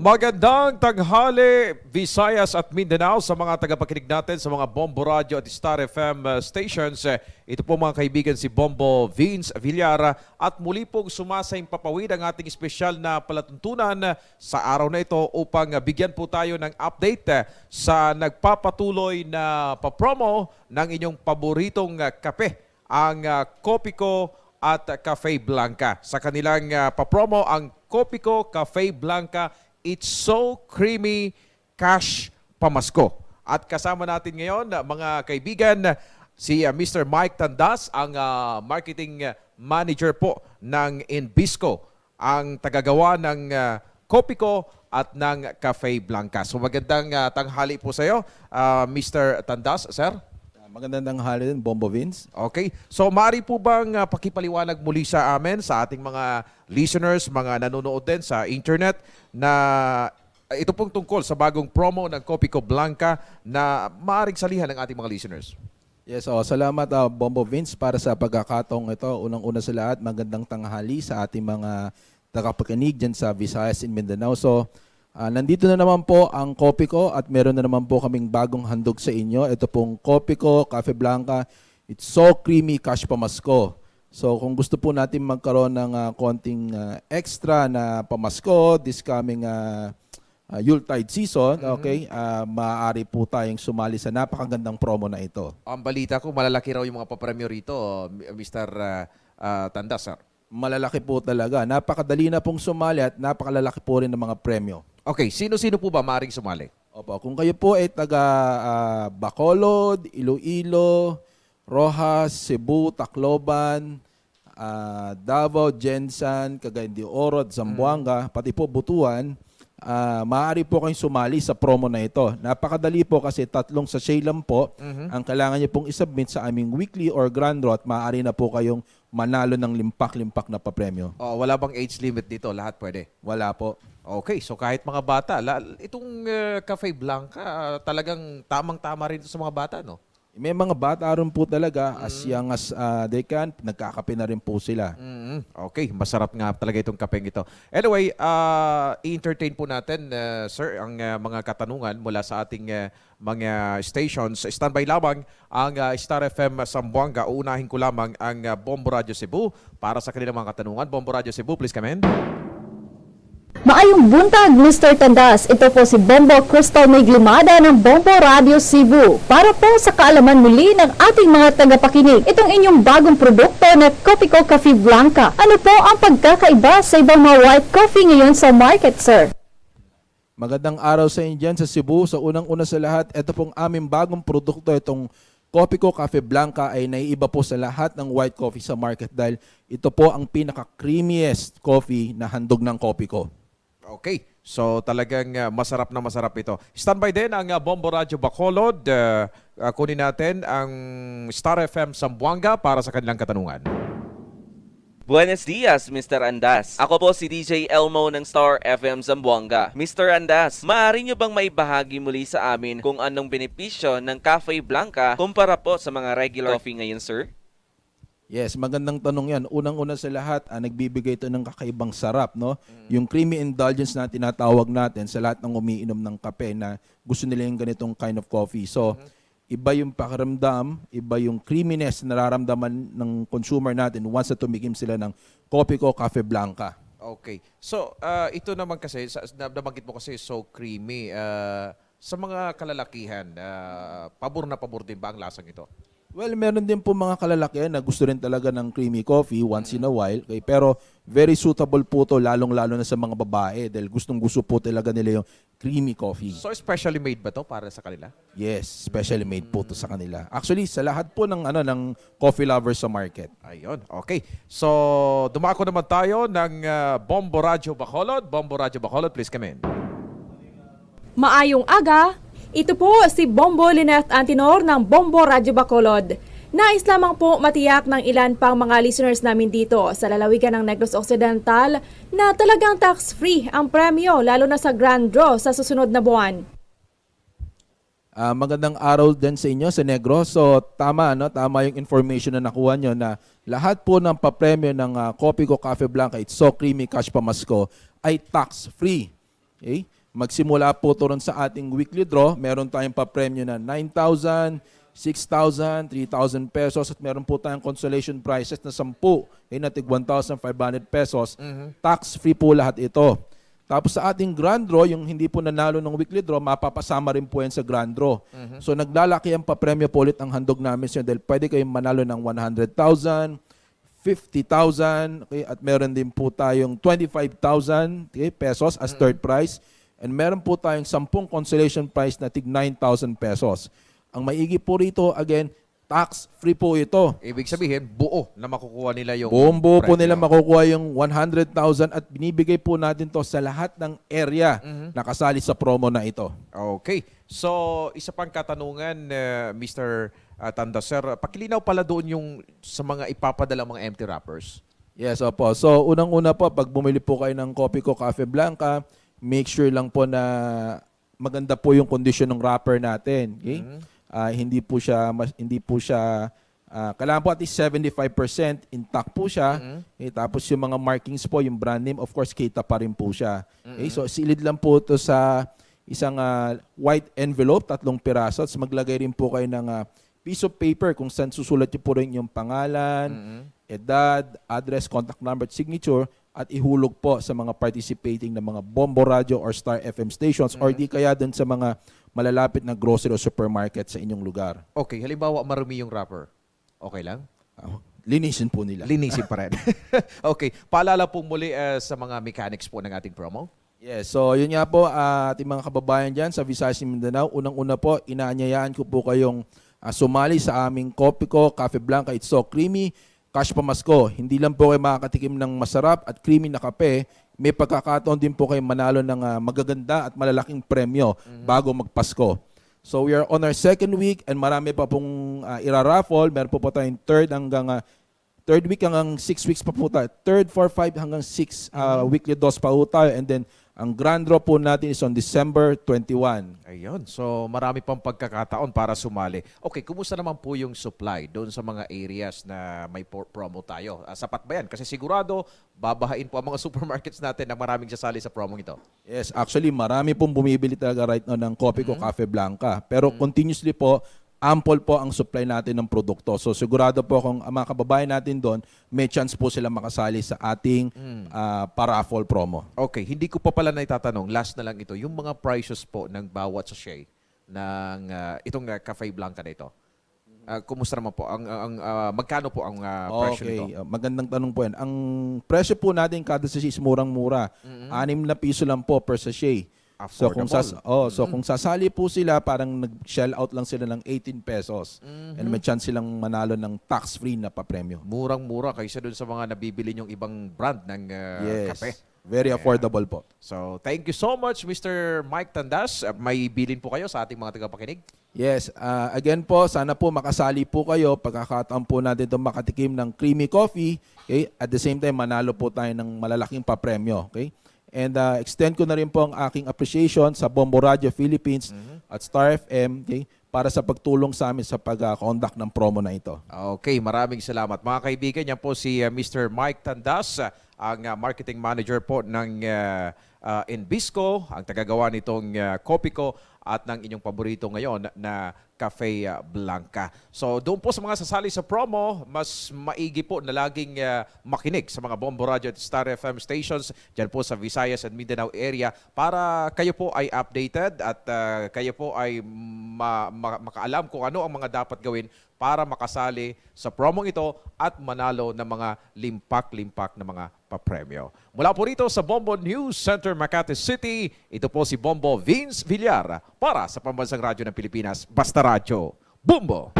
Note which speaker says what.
Speaker 1: Magandang tanghali, Visayas at Mindanao sa mga tagapakinig natin sa mga Bombo Radio at Star FM stations. Ito po mga kaibigan si Bombo Vince Villara at muli pong sumasayang papawid ang ating espesyal na palatuntunan sa araw na ito upang bigyan po tayo ng update sa nagpapatuloy na papromo ng inyong paboritong kape, ang Copico at Cafe Blanca. Sa kanilang papromo, ang Copico Cafe Blanca, it's so creamy, cash pamasko. At kasama natin ngayon, mga kaibigan, si Mr. Mike Tandas, ang marketing manager po ng Inbisco, ang tagagawa ng Copico at ng Cafe Blanca. So magandang tanghali po sa iyo, Mr. Tandas, sir.
Speaker 2: Magandang tanghali din, Bombo Vince.
Speaker 1: Okay. So maaari po bang pakipaliwanag muli sa amin, sa ating mga listeners, mga nanonood din sa internet, na ito pong tungkol sa bagong promo ng Copico Blanca na maaaring salihan ng ating mga listeners?
Speaker 2: Yes, salamat Bombo Vince para sa pagkakataong ito. Unang-una sa lahat, magandang tanghali sa ating mga tagapakinig dyan sa Visayas and Mindanao. So, nandito na naman po ang Copico at meron na naman po kaming bagong handog sa inyo. Ito pong Copico Cafe Blanca. It's so creamy, cash pamasko. So kung gusto po natin magkaroon ng konting extra na pamasko this coming Yuletide season, okay, maaari po tayong sumali sa napakagandang promo na ito.
Speaker 1: Ang balita ko, malalaki raw yung mga papremyo rito, Mr. Tandas, sir.
Speaker 2: Malalaki po talaga. Napakadali na pong sumali at napakalalaki po rin ng mga premyo.
Speaker 1: Okay, sino-sino po ba maaaring sumali?
Speaker 2: Opo, kung kayo po ay taga Bacolod, Iloilo, Rojas, Cebu, Tacloban, Davao, Jensan, Cagayan de Oro, Zamboanga, pati po Butuan, maaari po kayong sumali sa promo na ito. Napakadali po kasi 3 sachet lang po ang kailangan niyo pong isubmit sa aming weekly or grand draw at maaari na po kayong manalo ng limpak-limpak na papremyo.
Speaker 1: Oh, wala bang age limit dito? Lahat pwede?
Speaker 2: Wala po.
Speaker 1: Okay, so kahit mga bata, itong Cafe Blanca, talagang tamang-tama rin ito sa mga bata, no?
Speaker 2: May mga bata rin po talaga, as young as they can, nagkakape na rin po sila.
Speaker 1: Okay, masarap nga talaga itong kapeng ito. Anyway, i-entertain po natin, sir, ang mga katanungan mula sa ating mga stations. Standby lamang ang Star FM Zamboanga. Uunahin ko lamang ang Bombo Radio Cebu para sa kanilang mga katanungan. Bombo Radio Cebu, please come in.
Speaker 3: Maayong buntag, Mr. Tandas. Ito po si Bombo Crystal Mayglimada ng Bombo Radio Cebu. Para po sa kaalaman muli ng ating mga tagapakinig, itong inyong bagong produkto na Copico Cafe Blanca. Ano po ang pagkakaiba sa ibang mga white coffee ngayon sa market, sir?
Speaker 2: Magandang araw sa inyo dyan sa Cebu. So unang-una sa lahat, ito pong aming bagong produkto, itong Copico Cafe Blanca ay naiiba po sa lahat ng white coffee sa market dahil ito po ang pinaka-creamiest coffee na handog ng Copico.
Speaker 1: Okay, so talagang masarap na masarap ito. Standby din ang Bombo Radio Bacolod. Kunin natin ang Star FM Zamboanga para sa kanilang katanungan.
Speaker 4: Buenos dias, Mr. Andas. Ako po si DJ Elmo ng Star FM Zamboanga. Mr. Andas, maaari nyo bang maibahagi muli sa amin kung anong benepisyo ng Cafe Blanca kumpara po sa mga regular coffee ngayon, sir?
Speaker 2: Yes, magandang tanong yan. Unang-una sa lahat, nagbibigay ito ng kakaibang sarap, no? Yung creamy indulgence na tinatawag natin sa lahat ng umiinom ng kape na gusto nila yung ganitong kind of coffee. So, iba yung pakiramdam, iba yung creaminess na nararamdaman ng consumer natin once na tumikim sila ng Copico Cafe Blanca.
Speaker 1: Okay. So, ito naman kasi, nabanggit mo kasi so creamy. Sa mga kalalakihan, pabor na pabor din ba ang lasang ito?
Speaker 2: Well, meron din po mga kalalakihan na gusto rin talaga ng creamy coffee once in a while. Okay? Pero very suitable po to lalong-lalo na sa mga babae dahil gustong-gusto po talaga nila yung creamy coffee.
Speaker 1: So, specially made ba to para sa kanila?
Speaker 2: Yes, specially made po to sa kanila. Actually, sa lahat po ng ng coffee lovers sa market.
Speaker 1: Ayun, okay. So, dumako naman tayo ng Bombo Radio Bacolod. Bombo Radio Bacolod, please come in.
Speaker 5: Maayong aga. Ito po si Bombo Lynette Antinor ng Bombo Radio Bacolod. Nais lamang po matiyak ng ilan pang mga listeners namin dito sa lalawigan ng Negros Occidental na talagang tax-free ang premyo lalo na sa grand draw sa susunod na buwan.
Speaker 2: Magandang araw din sa inyo sa Negros. So tama, no? Tama yung information na nakuha nyo na lahat po ng papremyo ng Copico Cafe Blanca, it's so creamy cash pamasko, ay tax-free. Okay? Magsimula po ito ron sa ating weekly draw. Meron tayong pa-premyo na 9,000, 6,000, 3,000 pesos at meron po tayong consolation prizes na 10, na tig 1,500 pesos. Tax-free po lahat ito. Tapos sa ating grand draw, yung hindi po nanalo ng weekly draw, mapapasama rin po yan sa grand draw. So naglalaki ang pa-premyo po ulit ang handog namin sa inyo dahil pwede kayong manalo ng 100,000, 50,000, okay, at meron din po tayong 25,000 pesos as third prize. And meron po tayong 10 consolation prize na tig 9,000 pesos. Ang maigi po rito, again, tax-free po ito.
Speaker 1: Ibig sabihin, buo na makukuha nila yung
Speaker 2: Buong buo po
Speaker 1: premyo.
Speaker 2: nila makukuha yung 100,000 at binibigay po natin to sa lahat ng area na kasali sa promo na ito.
Speaker 1: Okay. So, isa pang katanungan, Mr. Tanda, sir, pakilinaw pala doon yung sa mga ipapadala mga empty wrappers.
Speaker 2: Yes, opo. So, unang-una po, pag bumili po kayo ng Copico Cafe Blanca, make sure lang po na maganda po yung condition ng wrapper natin. Okay? Hindi po siya kailangan po at least 75% intact po siya. Okay? Tapos yung mga markings po, yung brand name, of course, kita pa rin po siya. Okay? So, silid lang po ito sa isang white envelope, 3 piraso. At maglagay rin po kayo ng piece of paper kung saan susulat niyo po rin yung pangalan, edad, address, contact number, at signature, at ihulog po sa mga participating na mga Bombo Radio or Star FM stations or di kaya dun sa mga malalapit na grocery o supermarket sa inyong lugar.
Speaker 1: Okay, halimbawa marumi yung wrapper. Okay lang?
Speaker 2: Linisin po nila.
Speaker 1: Linisin pa rin. Okay, paalala po muli sa mga mechanics po ng ating promo.
Speaker 2: Yes, so yun nga po ating mga kababayan dyan sa Visayas and Mindanao. Unang-una po, inaanyayaan ko po kayong sumali sa aming Copico Cafe Blanca. It's so creamy. Cash pamasko. Hindi lang po kayo makakatikim ng masarap at creamy na kape. May pagkakataon din po kayo manalo ng magaganda at malalaking premyo bago magpasko. So we are on our second week and marami pa pong iraraffle. Meron po tayong third week hanggang 6 weeks pa po tayo. 3, 4, 5 hanggang 6 weekly dose pa po tayo. And then ang grand draw po natin is on December 21.
Speaker 1: Ayun. So, marami pang pagkakataon para sumali. Okay, kumusta naman po yung supply doon sa mga areas na may promo tayo? Sapat ba yan? Kasi sigurado, babahain po ang mga supermarkets natin na maraming sasali sa promo ito.
Speaker 2: Yes, actually marami pong bumibili talaga right now ng Copico Cafe Blanca. Pero continuously po, ample po ang supply natin ng produkto. So sigurado po kung ang mga kababayan natin doon, may chance po sila makasali sa ating paraffle promo.
Speaker 1: Okay, hindi ko pa pala naitatanong, last na lang ito, yung mga prices po ng bawat sachet ng itong Cafe Blanca na ito. Kumusta naman po? Magkano po ang presyo nito?
Speaker 2: Okay, magandang tanong po yan. Ang presyo po natin kada sachet is murang-mura. 6 na piso lang po per sachet. So kung sasali po sila, parang nag-shell out lang sila ng 18 pesos. And may chance silang manalo ng tax-free na papremyo.
Speaker 1: Murang-mura kaysa dun sa mga nabibili yung ibang brand ng kape.
Speaker 2: Very affordable po.
Speaker 1: So, thank you so much, Mr. Mike Tandas. May bilin po kayo sa ating mga tagapakinig?
Speaker 2: Yes. Again po, sana po makasali po kayo. Pagkakataon po natin itong makatikim ng creamy coffee. Okay? At the same time, manalo po tayo ng malalaking papremyo. Okay? And extend ko na rin po ang aking appreciation sa Bombo Radio Philippines at Star FM, okay, para sa pagtulong sa amin sa pag-conduct ng promo na ito.
Speaker 1: Okay, maraming salamat. Mga kaibigan, yan po si Mr. Mike Tandas, ang marketing manager po ng Inbisco, ang tagagawa nitong Copico at ng inyong paborito ngayon na Cafe Blanca. So doon po sa mga sasali sa promo, mas maigi po na laging makinig sa mga Bombo Radio at Star FM stations dyan po sa Visayas and Mindanao area para kayo po ay updated at kayo po ay makaalam kung ano ang mga dapat gawin para makasali sa promong ito at manalo ng mga limpak-limpak na mga papremyo. Mula po rito sa Bombo News Center, Makati City, ito po si Bombo Vince Villar para sa Pambansang Radyo ng Pilipinas, Basta Radyo. Bombo!